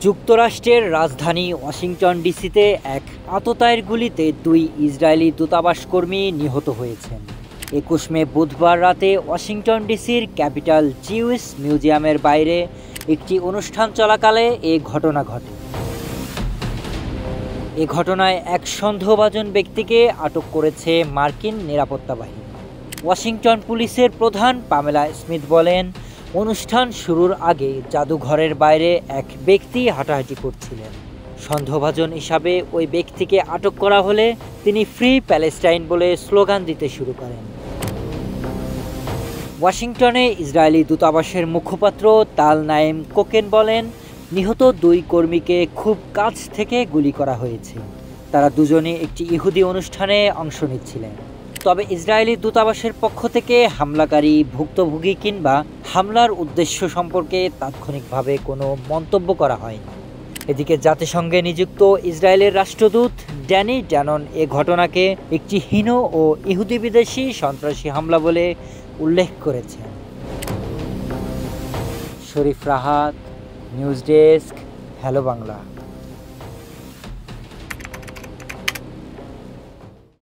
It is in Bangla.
যুক্তরাষ্ট্রের রাজধানী ওয়াশিংটন ডিসিতে এক আততায়ীর গুলিতে ২ ইসরায়েলি দূতাবাস কর্মী নিহত হয়েছেন। ২১ মে বুধবার রাতে ওয়াশিংটন ডিসির ক্যাপিটাল জিউস মিউজিয়ামের বাইরে একটি অনুষ্ঠান চলাকালে এ ঘটনা ঘটে। এ ঘটনায় এক সন্দেহভাজন ব্যক্তিকে আটক করেছে মার্কিন নিরাপত্তা বাহিনী। ওয়াশিংটন পুলিশের প্রধান পামেলা স্মিথ বলেন, অনুষ্ঠান শুরুর আগে জাদুঘরের বাইরে এক ব্যক্তি হাঁটাহাঁটি করছিলেন। সন্দেহভাজন হিসাবে ওই ব্যক্তিকে আটক করা হলে তিনি ফ্রি প্যালেস্টাইন বলে স্লোগান দিতে শুরু করেন। ওয়াশিংটনে ইসরায়েলি দূতাবাসের মুখপাত্র তাল নাইম কোকেন বলেন, নিহত ২ কর্মীকে খুব কাছ থেকে গুলি করা হয়েছে। তারা দুজনে একটি ইহুদি অনুষ্ঠানে অংশ নিচ্ছিলেন। তবে ইসরায়েলি দূতাবাসের পক্ষ থেকে হামলাকারী, ভুক্তভোগী কিংবা হামলার উদ্দেশ্য সম্পর্কে তাৎক্ষণিকভাবে কোনো মন্তব্য করা হয়নি। এদিকে জাতিসংঘে নিযুক্ত ইসরায়েলের রাষ্ট্রদূত ড্যানি ড্যানন এ ঘটনাকে একটি হীন ও ইহুদি বিদ্বেষী সন্ত্রাসী হামলা বলে উল্লেখ করেছেন। Sharif Rahat, news desk, hello Bangla.